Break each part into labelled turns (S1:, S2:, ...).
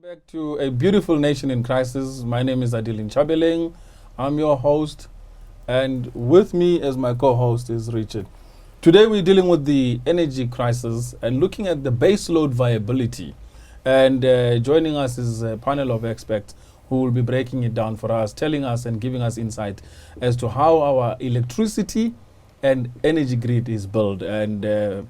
S1: Back to A Beautiful Nation in Crisis. My name is Adil Nchabeleng. I'm your host, and with me as my co-host is Richard. Today we're dealing with the energy crisis and looking at the baseload viability. And joining us is a panel of experts who will be breaking it down for us, telling us and giving us insight as to how our electricity and energy grid is built. And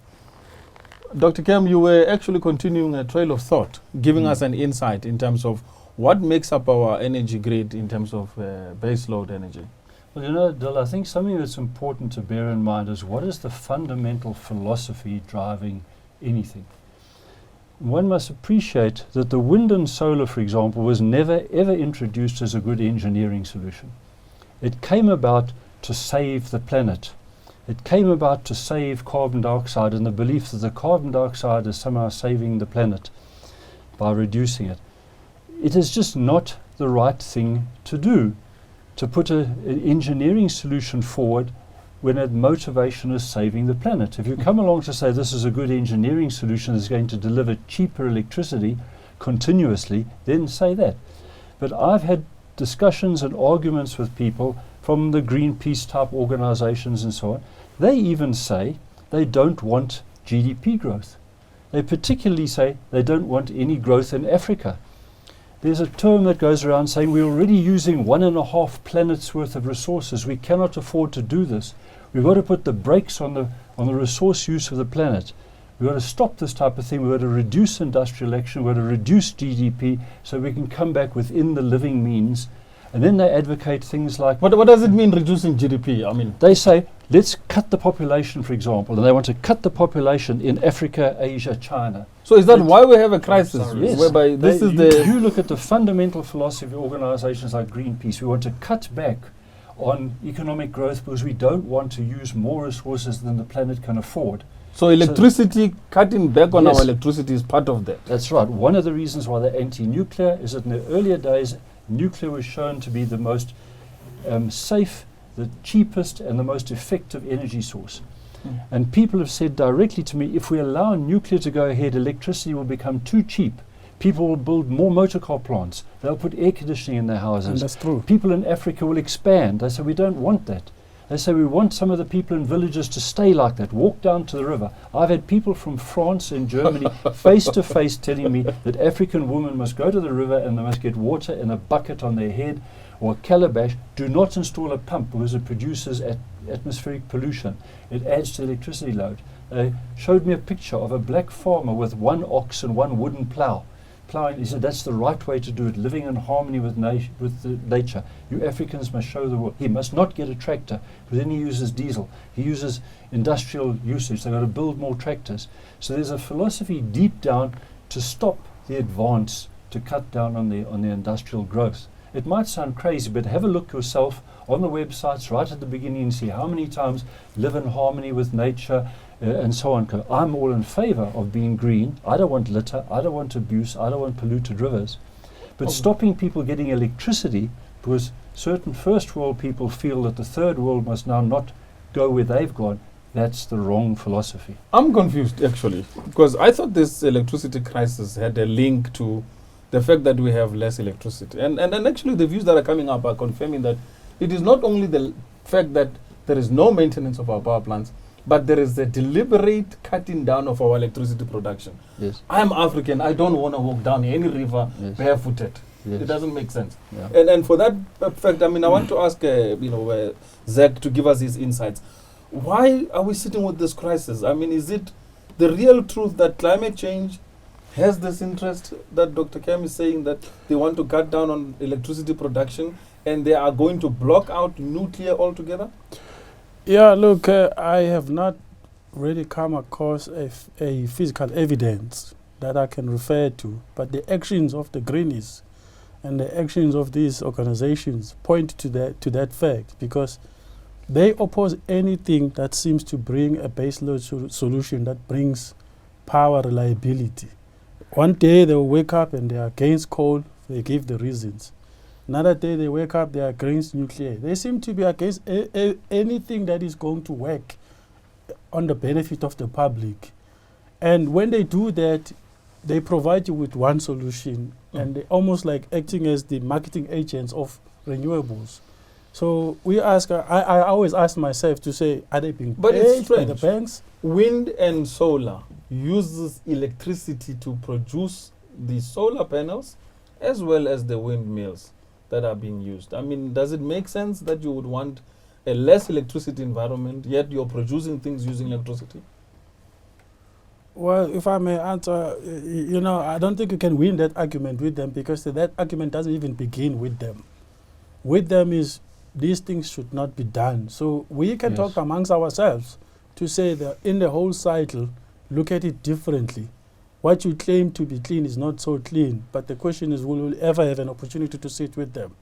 S1: Dr. Kem, you were actually continuing a trail of thought, giving us an insight in terms of what makes up our energy grid in terms of baseload energy.
S2: Well, you know, Adil, I think something that's important to bear in mind is what is the fundamental philosophy driving anything. One must appreciate that the wind and solar, for example, was never ever introduced as a good engineering solution. It came about to save the planet. It came about to save carbon dioxide, and the belief that the carbon dioxide is somehow saving the planet by reducing it. It is just not the right thing to do, to put an engineering solution forward when its motivation is saving the planet. If you come along to say this is a good engineering solution that's going to deliver cheaper electricity continuously, then say that. But I've had discussions and arguments with people from the Greenpeace type organizations and so on. They even say they don't want GDP growth. They particularly say they don't want any growth in Africa. There's a term that goes around saying we're already using 1.5 planets worth of resources. We cannot afford to do this. We've got to put the brakes on the resource use of the planet. We've got to stop this type of thing. We've got to reduce industrial action. We've got to reduce GDP so we can come back within the living means. And then they advocate things like...
S1: What does it mean, reducing GDP? I mean,
S2: they say, let's cut the population, for example, and they want to cut the population in Africa, Asia, China.
S1: So is that why we have a crisis?
S2: Yes.
S1: Whereby this is the...
S2: You look at the fundamental philosophy of organizations like Greenpeace. We want to cut back on economic growth because we don't want to use more resources than the planet can afford.
S1: So electricity, cutting back on our electricity is part of that.
S2: That's right. One of the reasons why they're anti-nuclear is that in the earlier days, nuclear was shown to be the most safe, the cheapest and the most effective energy source. And people have said directly to me, if we allow nuclear to go ahead, electricity will become too cheap. People will build more motor car plants. They'll put air conditioning in their houses.
S1: And that's true.
S2: People in Africa will expand. They say, we don't want that. They say, we want some of the people in villages to stay like that, walk down to the river. I've had people from France and Germany face to face telling me that African women must go to the river and they must get water in a bucket on their head or a calabash. Do not install a pump because it produces atmospheric pollution. It adds to the electricity load. They showed me a picture of a black farmer with one ox and one wooden plough. He said that's the right way to do it, living in harmony with nature. You Africans must show the world. He must not get a tractor because then he uses diesel. He uses industrial usage. They've got to build more tractors. So there's a philosophy deep down to stop the advance, to cut down on the industrial growth. It might sound crazy, but have a look yourself on the websites right at the beginning and see how many times live in harmony with nature and so on. I'm all in favor of being green. I don't want litter. I don't want abuse. I don't want polluted rivers. But stopping people getting electricity because certain first world people feel that the third world must now not go where they've gone, that's the wrong philosophy.
S1: I'm confused actually, because I thought this electricity crisis had a link to the fact that we have less electricity. And actually the views that are coming up are confirming that it is not only the fact that there is no maintenance of our power plants, but there is a deliberate cutting down of our electricity production.
S2: Yes.
S1: I am African. I don't want to walk down any river barefooted.
S2: Yes.
S1: It doesn't make sense.
S2: Yeah.
S1: And for that fact, I mean, I want to ask Zach to give us his insights. Why are we sitting with this crisis? I mean, is it the real truth that climate change has this interest that Dr. Kem is saying that they want to cut down on electricity production and they are going to block out nuclear altogether?
S3: Yeah, look, I have not really come across a physical evidence that I can refer to, but the actions of the Greenies and the actions of these organizations point to that fact, because they oppose anything that seems to bring a baseload solution that brings power reliability. One day they will wake up and they are against coal, they give the reasons. Another day they wake up, they are against nuclear. They seem to be against anything that is going to work on the benefit of the public. And when they do that, they provide you with one solution, and they almost like acting as the marketing agents of renewables. So we ask, I always ask myself to say, are they being
S1: But it's
S3: paid by the
S1: strange.
S3: banks?
S1: Wind and solar uses electricity to produce the solar panels as well as the windmills that are being used. I mean, does it make sense that you would want a less electricity environment, yet you're producing things using electricity?
S3: Well, if I may answer, you know, I don't think you can win that argument with them, because that argument doesn't even begin with them. With them is these things should not be done. So we can talk amongst ourselves to say that in the whole cycle, look at it differently. What you claim to be clean is not so clean, but the question is, will we ever have an opportunity to sit with them?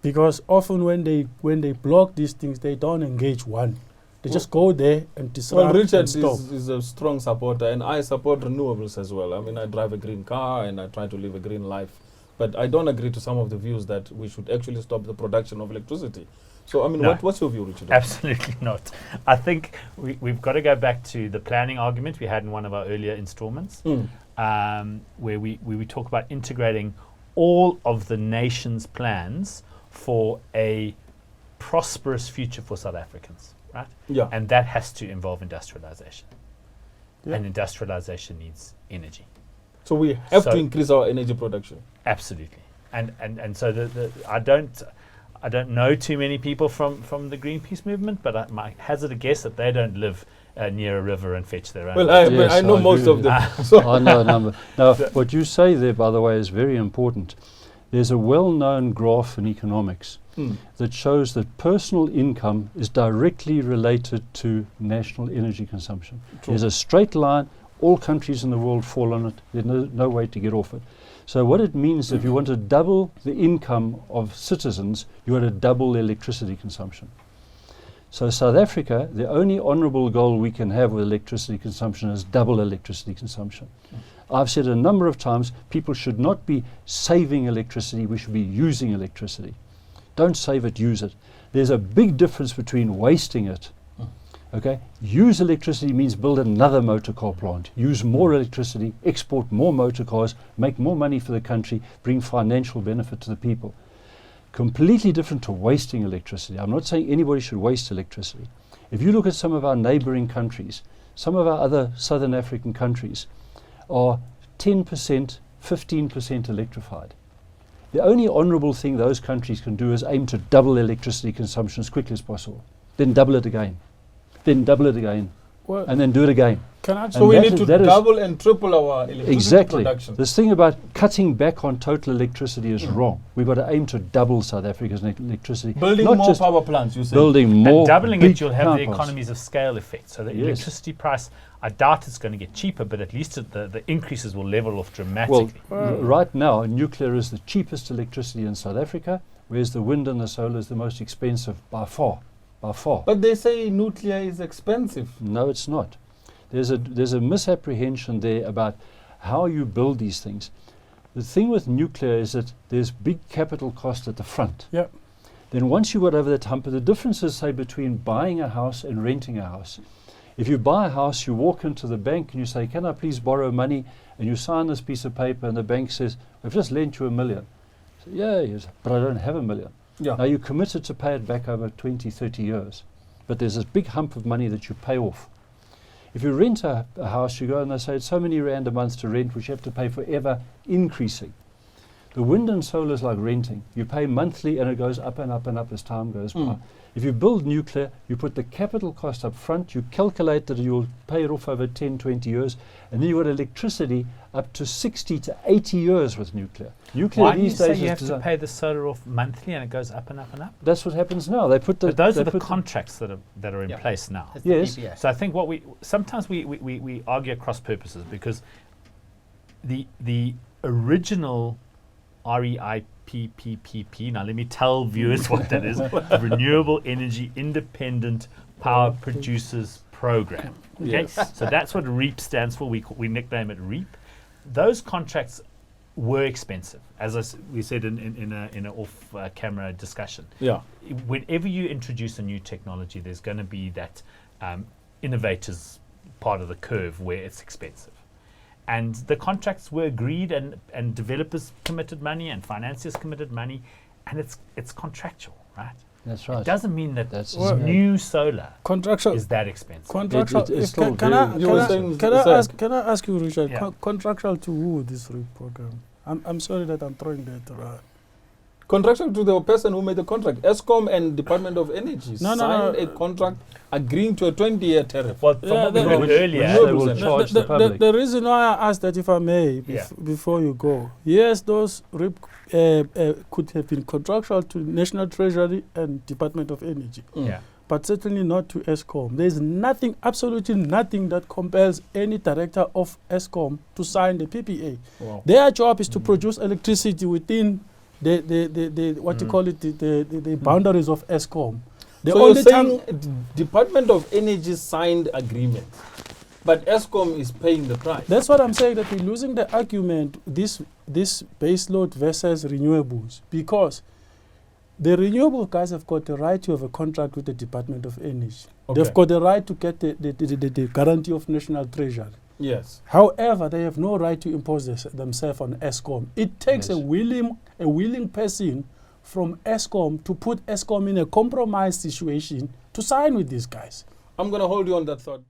S3: Because often when they block these things, they don't engage one. They just go there and disrupt.
S1: Well, Richard
S3: and stop.
S1: is a strong supporter, and I support renewables as well. I mean, I drive a green car and I try to live a green life. But I don't agree to some of the views that we should actually stop the production of electricity. So, I mean,
S4: No.
S1: what's your view, Richard?
S4: Absolutely not. I think we've got to go back to the planning argument we had in one of our earlier installments, where we talk about integrating all of the nation's plans for a prosperous future for South Africans, right?
S1: Yeah.
S4: And that has to involve industrialization.
S3: Yeah.
S4: And industrialization needs energy.
S1: So we have
S4: So-
S1: to increase our energy production.
S4: Absolutely. And so I don't know too many people from the Greenpeace movement, but I might hazard a guess that they don't live near a river and fetch their own.
S1: Well,
S4: water.
S2: Yes,
S1: I know
S2: I
S1: most
S2: agree
S1: of
S2: with
S1: them. So
S2: I know a number. Now, what you say there, by the way, is very important. There's a well-known graph in economics that shows that personal income is directly related to national energy consumption.
S1: True.
S2: There's a straight line. All countries in the world fall on it. There's no way to get off it. So what it means, if you want to double the income of citizens, you want to double electricity consumption. So South Africa, the only honourable goal we can have with electricity consumption is double electricity consumption. I've said a number of times, people should not be saving electricity, we should be using electricity. Don't save it, use it. There's a big difference between wasting it. Okay, use electricity means build another motor car plant, use more electricity, export more motor cars, make more money for the country, bring financial benefit to the people. Completely different to wasting electricity. I'm not saying anybody should waste electricity. If you look at some of our neighboring countries, some of our other Southern African countries are 10%, 15% electrified. The only honourable thing those countries can do is aim to double electricity consumption as quickly as possible, then double it again. Then double it again,
S3: Well,
S2: and then do it again.
S3: can I
S2: And
S1: So we
S2: that
S1: need
S2: is-
S1: to
S2: that is-
S1: double and triple our electricity
S2: Exactly.
S1: production.
S2: This thing about cutting back on total electricity is wrong. We've got to aim to double South Africa's electricity.
S1: Building
S2: not
S1: more
S2: just
S1: power plants, you say.
S2: building more.
S4: And doubling
S2: big
S4: it, you'll have
S2: power
S4: the
S2: plants.
S4: economies of scale effect. So the
S2: Yes.
S4: electricity price, I doubt it's going to get cheaper, but at least the increases will level off dramatically.
S2: Well, right now, nuclear is the cheapest electricity in South Africa, whereas the wind and the solar is the most expensive by far. By far.
S1: But they say nuclear is expensive.
S2: No, it's not. There's a misapprehension there about how you build these things. The thing with nuclear is that there's big capital cost at the front.
S3: Yeah.
S2: Then once you got over that hump, the difference is, say, between buying a house and renting a house. If you buy a house, you walk into the bank and you say, can I please borrow money? And you sign this piece of paper and the bank says, I've just lent you $1 million. So, yeah, yes, but I don't have $1 million.
S1: Yeah.
S2: Now you're committed to pay it back over 20, 30 years. But there's this big hump of money that you pay off. If you rent a house, you go and they say it's so many rand a month to rent, which you have to pay forever, increasing. The wind and solar is like renting. You pay monthly and it goes up and up and up as time goes by. If you build nuclear, you put the capital cost up front, you calculate that you'll pay it off over 10, 20 years, and then you've got electricity up to 60 to 80 years with nuclear. Nuclear
S4: Why do you
S2: these
S4: say
S2: days
S4: you
S2: is
S4: have to
S2: designed.
S4: pay the solar off monthly and it goes up and up and up?
S2: That's what happens now. They put the.
S4: But those
S2: they
S4: are the
S2: put
S4: contracts that are in
S5: Yeah.
S4: place now.
S5: It's the
S2: Yes.
S5: PPA.
S4: So I think what sometimes we argue across purposes, because the original REIPPPP, now let me tell viewers what that is, Renewable Energy Independent Power Producers Program. Okay,
S1: Yes.
S4: so that's what REAP stands for. We nickname it REAP. Those contracts were expensive, as we said in an off-camera discussion.
S1: Yeah.
S4: Whenever you introduce a new technology, there's going to be that innovators part of the curve where it's expensive. And the contracts were agreed, and developers committed money and financiers committed money, and it's contractual, right?
S2: That's right.
S4: It doesn't mean that
S2: That's
S4: new solar
S3: Contractual.
S4: is that expensive.
S3: Contractual.
S2: It is
S3: if
S2: still
S3: can I,
S1: you were saying,
S3: can I
S1: sir.
S3: can I ask you, Richard?
S4: Yeah.
S3: Contractual to who this REAP program? I'm sorry that I'm throwing that around.
S1: Contractual to the person who made the contract. ESCOM and Department of Energy
S3: No, no,
S1: signed
S3: no.
S1: a contract agreeing to a 20-year tariff.
S4: Well, from
S3: Yeah,
S4: what we
S3: the-
S4: heard
S2: which-
S4: earlier,
S2: they will charge the public.
S3: The reason why I asked that, if I may,
S4: Yeah.
S3: before you go, yes, those REAP could have been contractual to National Treasury and Department of Energy,
S4: yeah.
S3: but certainly not to ESCOM. There's nothing, absolutely nothing, that compels any director of ESCOM to sign the PPA.
S1: Wow.
S3: Their job is to produce electricity within the what you call it, the boundaries of ESCOM. The
S1: So you're
S3: only time
S1: saying Department of Energy signed agreement, but ESCOM is paying the price.
S3: that's what I'm saying, that we're losing the argument, this baseload versus renewables, because the renewable guys have got the right to have a contract with the Department of Energy.
S1: Okay.
S3: They've got the right to get the guarantee of National Treasury.
S1: Yes.
S3: However, they have no right to impose themselves on ESCOM. It takes
S2: Yes.
S3: a willing person from ESCOM to put ESCOM in a compromised situation to sign with these guys.
S1: I'm going to hold you on that thought.